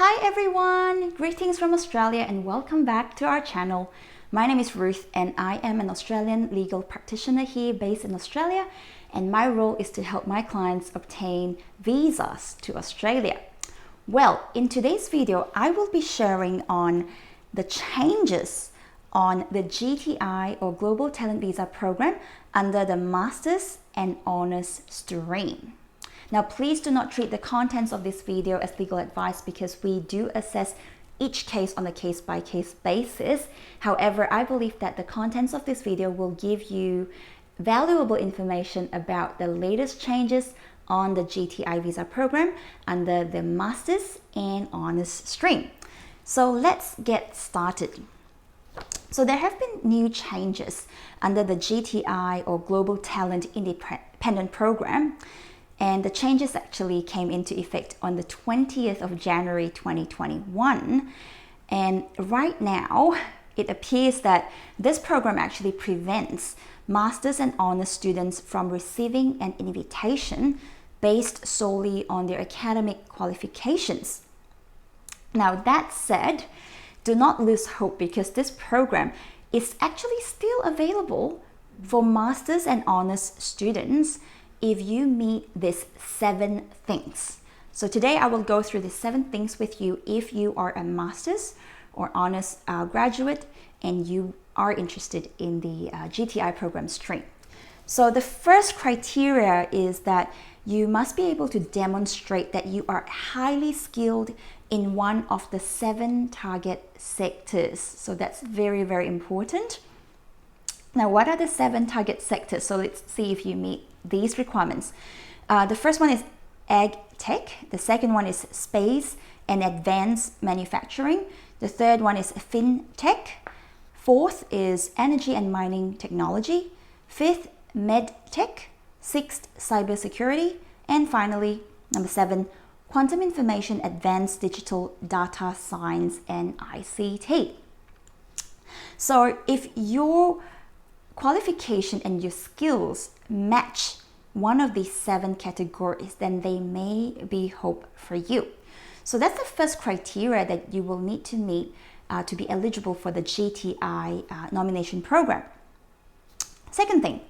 Hi everyone! Greetings from Australia and welcome back to our channel. My name is Ruth and I am an Australian legal practitioner here based in Australia, and my role is to help my clients obtain visas to Australia. Well, in today's video, I will be sharing on the changes on the GTI or Global Talent Visa program under the Masters and Honours stream. Now, please do not treat the contents of this video as legal advice because we do assess each case on a case-by-case basis. However, I believe that the contents of this video will give you valuable information about the latest changes on the GTI visa program under the Masters and Honours stream. So let's get started. So there have been new changes under the GTI or Global Talent Independent Program. And the changes actually came into effect on the 20th of January 2021. And right now, it appears that this program actually prevents Masters and Honours students from receiving an invitation based solely on their academic qualifications. Now, that said, do not lose hope because this program is actually still available for Masters and Honours students if you meet these 7 things. So today I will go through the 7 things with you if you are a Masters or Honours graduate and you are interested in the GTI program stream. So the first criteria is that you must be able to demonstrate that you are highly skilled in one of the 7 target sectors. So that's very, very important. Now, what are the 7 target sectors? So let's see if you meet these requirements. The first one is ag tech. The second one is space and advanced manufacturing. The third one is fintech. Fourth is energy and mining technology. Fifth, med tech. Sixth, cybersecurity. And finally, number 7, quantum information, advanced digital data science and ICT. So if your qualification and your skills match one of these 7 categories, then they may be hope for you. So that's the first criteria that you will need to meet to be eligible for the GTI nomination program. Second thing,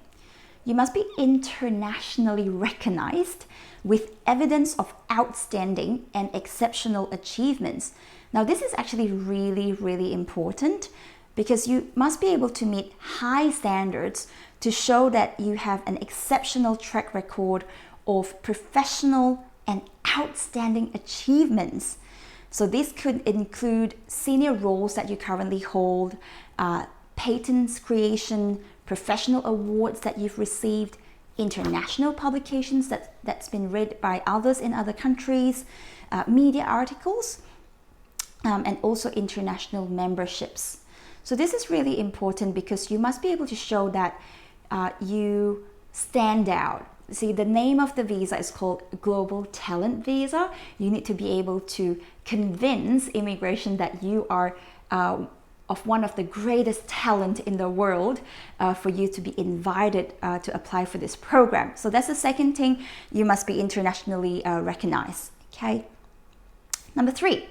you must be internationally recognized with evidence of outstanding and exceptional achievements. Now, this is actually really, really important because you must be able to meet high standards to show that you have an exceptional track record of professional and outstanding achievements. So this could include senior roles that you currently hold, patents creation, professional awards that you've received, international publications that's been read by others in other countries, media articles, and also international memberships. So this is really important because you must be able to show that you stand out. See, the name of the visa is called Global Talent Visa. You need to be able to convince immigration that you are of one of the greatest talent in the world for you to be invited to apply for this program. So that's the second thing. You must be internationally recognized. Okay. Number 3,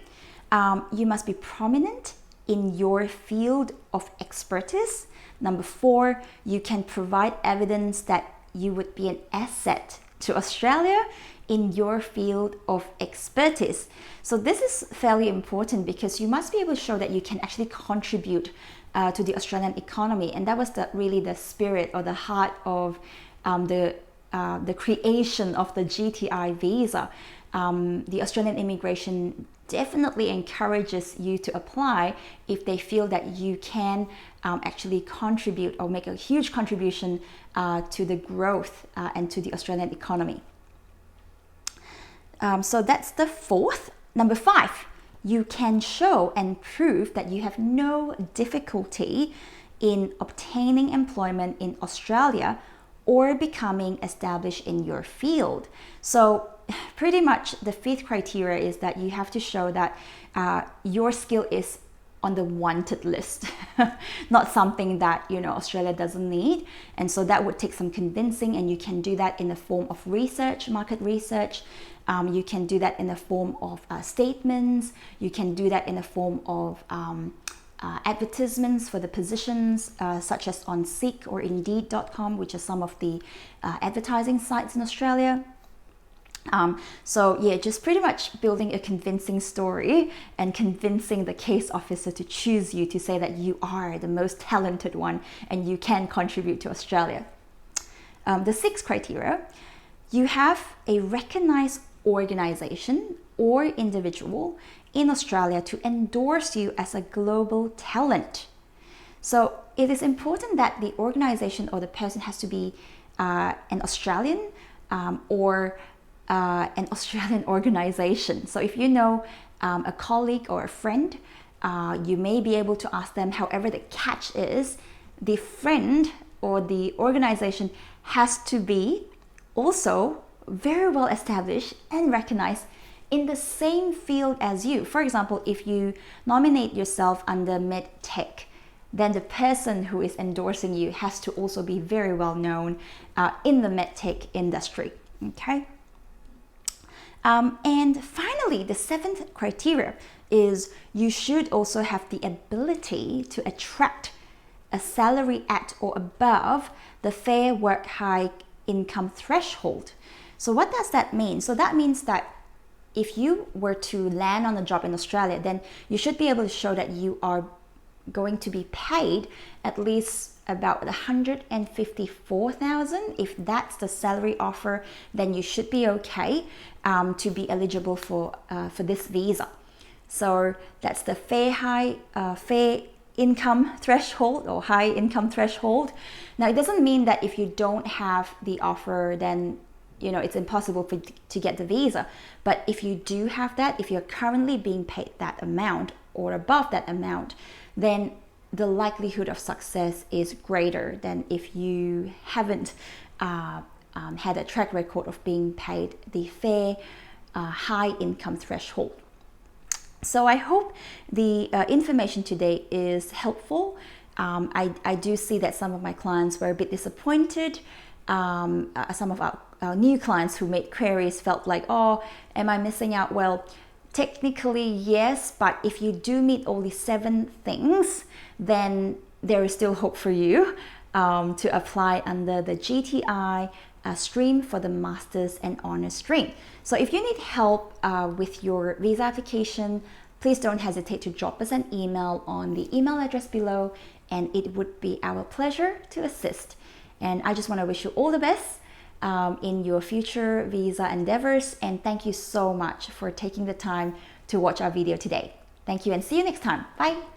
you must be prominent in your field of expertise. Number 4, you can provide evidence that you would be an asset to Australia in your field of expertise. So this is fairly important because you must be able to show that you can actually contribute to the Australian economy, and that was really the spirit or the heart of the creation of the GTI visa. The Australian immigration definitely encourages you to apply if they feel that you can actually contribute or make a huge contribution to the growth and to the Australian economy. So that's the 4th. Number 5, you can show and prove that you have no difficulty in obtaining employment in Australia or becoming established in your field. So pretty much the 5th criteria is that you have to show that your skill is on the wanted list, not something that, you know, Australia doesn't need. And so that would take some convincing, and you can do that in the form of research, market research. You can do that in the form of statements. You can do that in the form of advertisements for the positions, such as on Seek or Indeed.com, which are some of the advertising sites in Australia. So yeah, just pretty much building a convincing story and convincing the case officer to choose you, to say that you are the most talented one and you can contribute to Australia. The sixth criteria, you have a recognized organization or individual in Australia to endorse you as a global talent. So it is important that the organization or the person has to be an Australian or an Australian organization. So if you know a colleague or a friend, you may be able to ask them. However, the catch is the friend or the organization has to be also very well established and recognized in the same field as you. For example, if you nominate yourself under medtech, then the person who is endorsing you has to also be very well known in the medtech industry. Okay. And finally, the seventh criteria is you should also have the ability to attract a salary at or above the Fair Work High income threshold. So what does that mean? So that means that if you were to land on a job in Australia, then you should be able to show that you are going to be paid at least about 154,000. If that's the salary offer, then you should be okay to be eligible for this visa. So that's the fair income threshold or high income threshold. Now, it doesn't mean that if you don't have the offer, then you know it's impossible to get the visa. But if you do have that, if you're currently being paid that amount or above that amount, then the likelihood of success is greater than if you haven't had a track record of being paid the fair high income threshold. So I hope the information today is helpful. I do see that some of my clients were a bit disappointed. Some of our new clients who made queries felt like, oh, am I missing out? Well, technically, yes, but if you do meet all these 7 things, then there is still hope for you to apply under the GTI stream for the Masters and Honours stream. So if you need help with your visa application, please don't hesitate to drop us an email on the email address below, and it would be our pleasure to assist. And I just want to wish you all the best in your future visa endeavors, and thank you so much for taking the time to watch our video today. Thank you and see you next time. Bye.